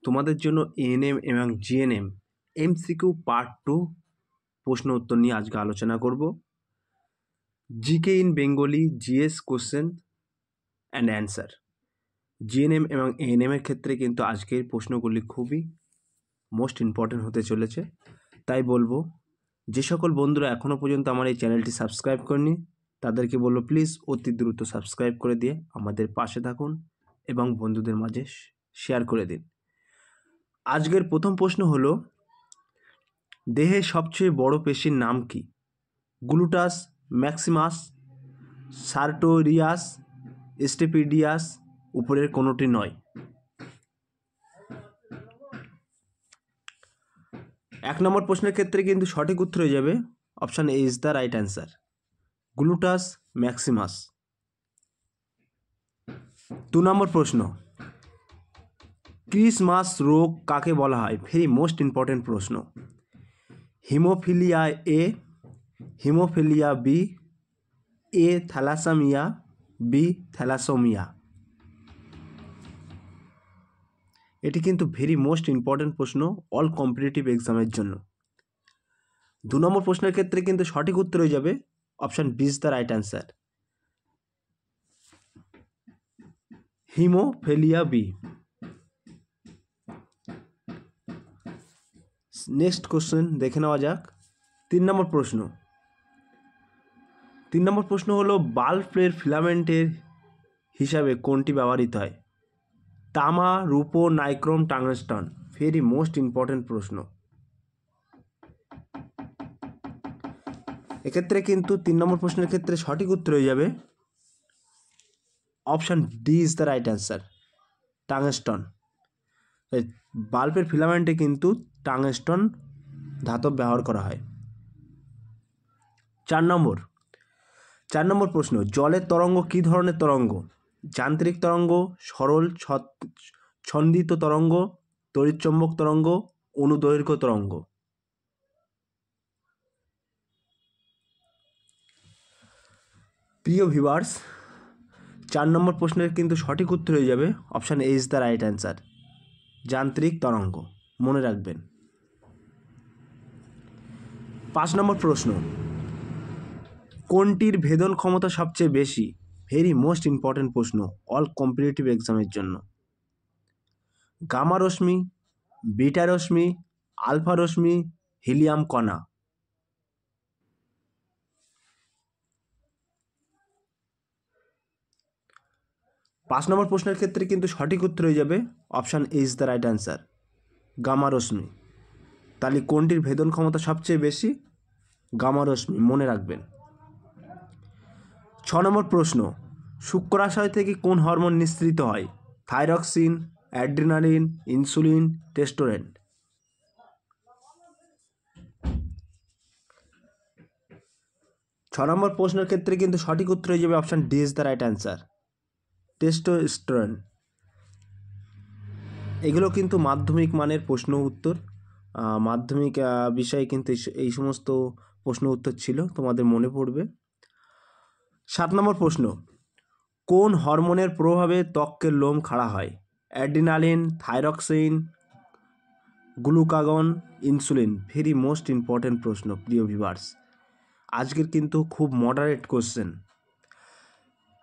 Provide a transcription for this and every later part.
তোমাদের জন্য এএনএম এবং জিএনএম এমসিকিউ পার্ট 2 প্রশ্ন উত্তর নিয়ে আজকে আলোচনা করব। GK in Bengali GS question and answer. GNM এবং এএনএম এর ক্ষেত্রে কিন্তু আজকের প্রশ্নগুলি খুবই মোস্ট ইম্পর্টেন্ট হতে চলেছে। তাই বলবো, যে সকল বন্ধুরা এখনও পর্যন্ত আমার এই চ্যানেলটি সাবস্ক্রাইব করেনি তাদেরকে বলবো প্লিজ অতি দ্রুত সাবস্ক্রাইব করে দিয়ে আমাদের পাশে থাকুন এবং বন্ধুদের মাঝে শেয়ার করে দিন। আজকের প্রথম প্রশ্ন হলো, দেহের সবচেয়ে বড় পেশির নাম কি? গ্লুটাস ম্যাক্সিমাস, সার্টোরিয়াস, স্টেপিডিয়াস, উপরের কোনোটি নয়। এক নম্বর প্রশ্নের ক্ষেত্রে কিন্তু সঠিক উত্তর হয়ে যাবে option A is the right answer, gluteus maximus. 2 নম্বর প্রশ্ন, ক্রিসমাস রোগ কাকে বলা হয়? ভেরি মোস্ট ইম্পর্টেন্ট প্রশ্ন। Haemophilia A, haemophilia B, A thalassaemia, B thalassaemia. এটি কিন্তু ভেরি মোস্ট ইম্পর্টেন্ট প্রশ্ন অল কম্পিটিটিভ এক্সামের জন্য। 2 নম্বর প্রশ্নের ক্ষেত্রে কিন্তু সঠিক উত্তর হয়ে যাবে option B is the right answer, haemophilia B. Next question দেখে নেওয়া যাক। 3 নম্বর প্রশ্ন। 3 নম্বর প্রশ্ন হলো, বাল্বের ফিলামেন্টের হিসাবে কোনটি ব্যবহৃত হয়? তামা, রূপো, নাইক্রোম, টাংস্টন। ভেরি মোস্ট ইম্পর্টেন্ট প্রশ্ন। এক্ষেত্রে কিন্তু 3 নম্বর প্রশ্নের ক্ষেত্রে সঠিক উত্তর হয়ে যাবে option D is the right answer, tungsten. বাল্বের ফিলামেন্টে কিন্তু টাংস্টন ধাতব ব্যবহার করা হয়। 4 নম্বর প্রশ্ন, জলের তরঙ্গ কী ধরনের তরঙ্গ? যান্ত্রিক তরঙ্গ, সরল ছন্দিত তরঙ্গ, তড়িৎচুম্বক তরঙ্গ, অনুদৈর্ঘ্য তরঙ্গ। প্রিয় ভিউয়ার্স, 4 নম্বর প্রশ্নের কিন্তু সঠিক উত্তর হয়ে যাবে option A is the right answer, যান্ত্রিক তরঙ্গ। মনে রাখবেন। 5 নম্বর প্রশ্ন, কোনটির ভেদন ক্ষমতা সবচেয়ে বেশি? ভেরি মোস্ট ইম্পর্টেন্ট প্রশ্ন অল কম্পিটিটিভ এক্সামের জন্য। গামা রশ্মি, বিটা রশ্মি, আলফা রশ্মি, হিলিয়াম কণা। পাঁচ নম্বর প্রশ্নের ক্ষেত্রে কিন্তু সঠিক উত্তর হয়ে যাবে option A is the right answer, gamma রশ্মি। তাহলে কোনটির ভেদন ক্ষমতা সবচেয়ে বেশি? গামা রশ্মি। মনে রাখবেন। 6 নম্বর প্রশ্ন, শুক্রাশয় থেকে কোন হরমোন নিঃসৃত হয়? Thyroxine, adrenaline, insulin, testosterone. ছ নম্বর প্রশ্নের ক্ষেত্রে কিন্তু সঠিক উত্তর হয়ে যাবে option D is the right answer, testosterone. এগুলো কিন্তু মাধ্যমিক মানের প্রশ্ন উত্তর, মাধ্যমিক বিষয়ে কিন্তু এই সমস্ত প্রশ্ন উত্তর ছিল, তোমাদের মনে পড়বে। 7 নম্বর প্রশ্ন, কোন হরমোনের প্রভাবে ত্বকের লোম খাড়া হয়? Adrenaline, thyroxine, glucagon, insulin. Very most important প্রশ্ন প্রিয় ভিউয়ার্স, আজকের কিন্তু খুব মডারেট কোশ্চেন।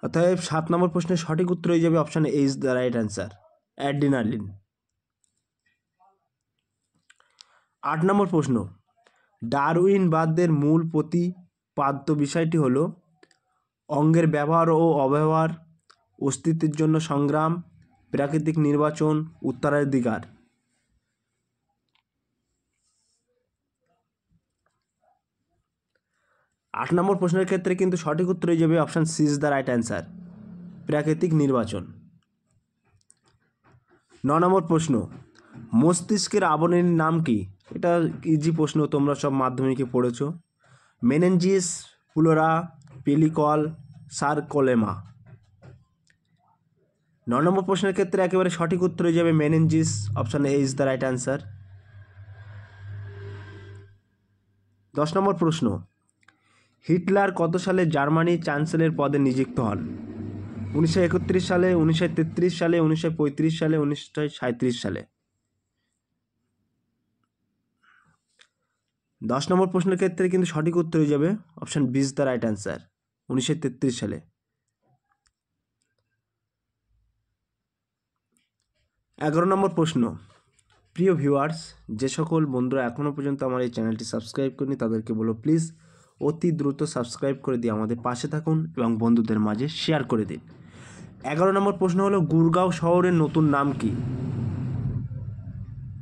অতএব 7 নম্বর প্রশ্নের সঠিক উত্তর হয়ে যাবে option A is the right answer, adrenaline. 8 নম্বর প্রশ্ন, ডারউইনবাদের মূল প্রতিপাদ্য বিষয়টি হল অঙ্গের ব্যবহার ও অব্যবহার, অস্তিত্বের জন্য সংগ্রাম, প্রাকৃতিক নির্বাচন, উত্তরাধিকার। আট নম্বর প্রশ্নের ক্ষেত্রে কিন্তু সঠিক উত্তর হয়ে যাবে option C is the right answer, প্রাকৃতিক নির্বাচন। 9 নম্বর প্রশ্ন, মস্তিষ্কের আবরণীর নাম কি? এটা ইজি প্রশ্ন, তোমরা সব মাধ্যমিকে পড়েছো। মেনেঞ্জিস, প্লোরা, পেলিকল, সার্কোলেমা। 9 নম্বর প্রশ্নের ক্ষেত্রে একেবারে সঠিক উত্তর হয়ে যাবে meninges, option A is the right answer. 10 নম্বর প্রশ্ন, হিটলার কত সালে জার্মানি চ্যান্সেলর পদে নিযুক্ত হন? 1931 সালে, 1933 সালে, 1935 সালে, 1937 সালে। 10 নম্বর প্রশ্নের ক্ষেত্রে কিন্তু সঠিক উত্তর হয়ে যাবে option B is the right answer, 1933 সালে। 11 নম্বর প্রশ্ন, প্রিয় ভিউয়ার্স, যে সকল বন্ধুরা এখনও পর্যন্ত আমার এই চ্যানেলটি সাবস্ক্রাইব করেনি তাদেরকে বলো প্লিজ অতি দ্রুত সাবস্ক্রাইব করে দিয়ে আমাদের পাশে থাকুন এবং বন্ধুদের মাঝে শেয়ার করে দিন। 11 নম্বর প্রশ্ন হলো, গুরগাঁও শহরের নতুন নাম কি?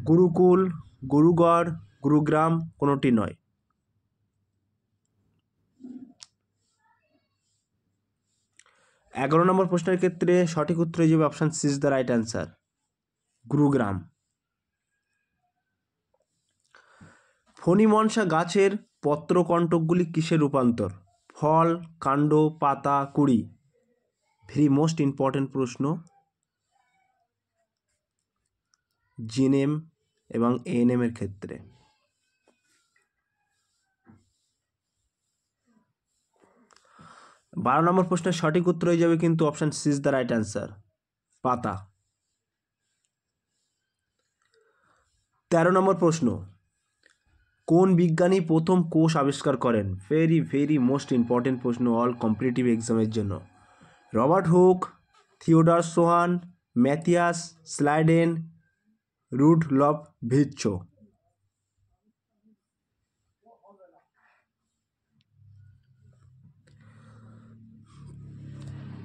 গুরুকুল, গুরুগড়, গুরুগ্রাম, কোনোটি নয়। 11 নম্বর প্রশ্নের ক্ষেত্রে সঠিক উত্তর হয়ে যাবে option C is the right answer, Gurugram. ফণিমনসা গাছের পত্রকণ্টকগুলি কিসের রূপান্তর? ফল, কাণ্ড, পাতা, কুড়ি। ভেরি মোস্ট ইম্পর্টেন্ট প্রশ্ন জিএনএম এবং এএনএম এর ক্ষেত্রে। 12 নম্বর প্রশ্নের সঠিক উত্তর হয়ে যাবে কিন্তু option C is the right answer, পাতা। 13 নম্বর প্রশ্ন, কোন বিজ্ঞানী প্রথম কোষ আবিষ্কার করেন? ভেরি মোস্ট ইম্পর্টেন্ট প্রশ্ন অল কম্পিটিটিভ এক্সামের জন্য। Robert Hooke, Theodor Schwann, Matthias Schleiden, Rudolf Virchow.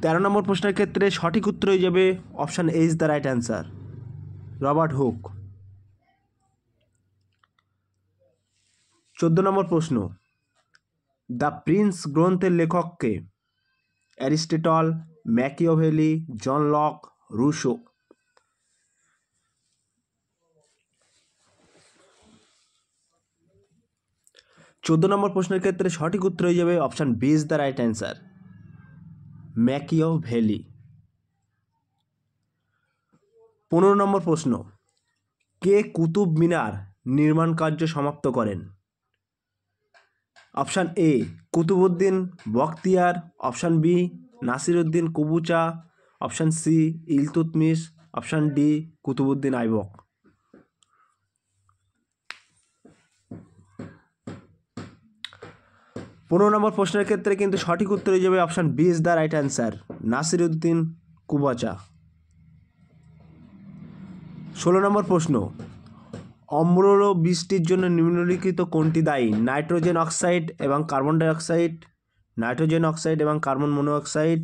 13 নম্বর প্রশ্নের ক্ষেত্রে সঠিক উত্তর হয়ে যাবে option A is the right answer, Robert Hooke. 14 নম্বর প্রশ্ন, দ্য প্রিন্স গ্রন্থের লেখককে? Aristotle, Machiavelli, John Locke, Rousseau. 14 নম্বর প্রশ্নের ক্ষেত্রে সঠিক উত্তর হয়ে যাবে option B is the right answer, Machiavelli. 15 নম্বর প্রশ্ন, কে কুতুব মিনার নির্মাণ কার্য সমাপ্ত করেন? Option A Qutbuddin Bakhtiyar, option B Nasiruddin Qabacha, option C Iltutmish, option D Qutbuddin Aibak. 15 নম্বর প্রশ্নের ক্ষেত্রে কিন্তু সঠিক উত্তর হয়ে যাবে option B is the right answer, Nasiruddin Qabacha. 16 নম্বর প্রশ্ন, অম্ল বৃষ্টির জন্য নিম্নলিখিত কোনটি দায়ী? নাইট্রোজেন অক্সাইড এবং কার্বন ডাইঅক্সাইড, নাইট্রোজেন অক্সাইড এবং কার্বন মনোঅক্সাইড,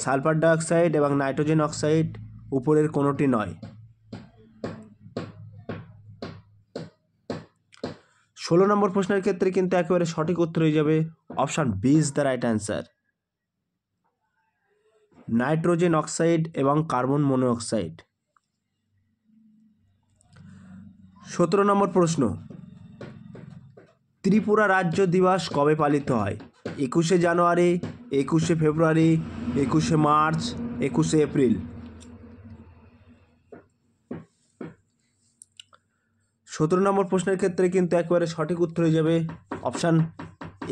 সালফার ডাইঅক্সাইড এবং নাইট্রোজেন অক্সাইড, উপরের কোনোটি নয়। 16 নম্বর প্রশ্নের ক্ষেত্রে কিন্তু একেবারে সঠিক উত্তর হয়ে যাবে option B is the right answer, nitrogen oxide এবং কার্বন মনোঅক্সাইড। 17 নম্বর প্রশ্ন, ত্রিপুরা রাজ্য দিবস কবে পালিত হয়? 21শে জানুয়ারি, 21শে ফেব্রুয়ারি, 21শে মার্চ, 21শে এপ্রিল। 17 নম্বর প্রশ্নের ক্ষেত্রে কিন্তু একেবারে সঠিক উত্তর হয়ে যাবে option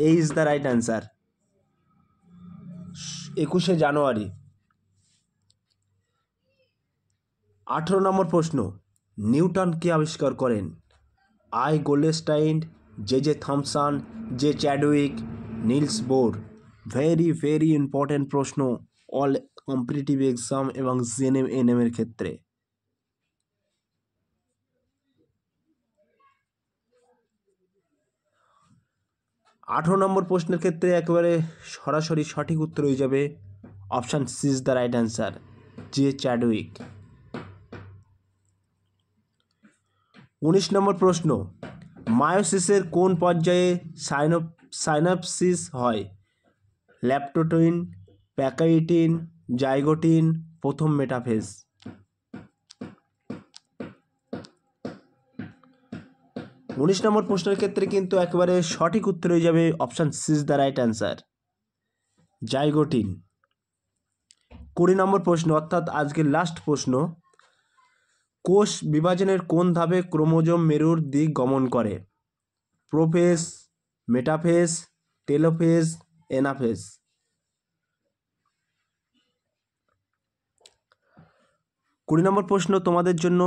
A is the right answer, 21শে জানুয়ারি। 18 নম্বর প্রশ্ন, নিউটন কে আবিষ্কার করেন? I Goldstein, J Thomson, J Chadwick, Niels Bohr. Very important প্রশ্ন অল কম্পিটিটিভ এক্সাম এবং জিএনএম এনএম এর ক্ষেত্রে। 18 নম্বর প্রশ্নের ক্ষেত্রে একেবারে সরাসরি সঠিক উত্তর হয়ে যাবে option C is the right answer, J Chadwick. 19 নম্বর প্রশ্ন, মায়োসিসের কোন পর্যায়ে সাইনাপসিস হয়? ল্যাপটোটিন, প্যাকাইটিন, জাইগোটিন, প্রথম মেটাফেজ। 19 নম্বর প্রশ্নের ক্ষেত্রে কিন্তু একেবারে সঠিক উত্তর হয়ে যাবে option C is the right answer, zygotene. 20 নম্বর প্রশ্ন অর্থাৎ আজকের লাস্ট প্রশ্ন, কোষ বিভাজনের কোন ধাপে ক্রোমোজোম মেরুর দিক গমন করে? Prophase, metaphase, telophase, anaphase. 20 নম্বর প্রশ্ন তোমাদের জন্য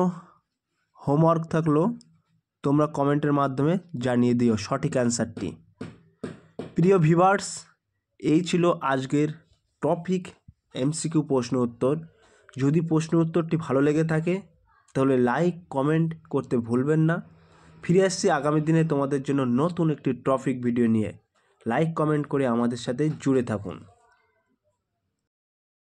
হোমওয়ার্ক থাকলো, তোমরা কমেন্টের মাধ্যমে জানিয়ে দিও সঠিক অ্যান্সারটি। প্রিয় ভিউয়ার্স, এই ছিল আজকের টপিক এমসিকিউ প্রশ্ন উত্তর। যদি প্রশ্ন উত্তরটি ভালো লেগে থাকে তাহলে লাইক কমেন্ট করতে ভুলবেন না। ফিরে আসছি আগামী দিনে তোমাদের জন্য নতুন একটি টপিক ভিডিও নিয়ে। লাইক কমেন্ট করে আমাদের সাথে জুড়ে থাকুন।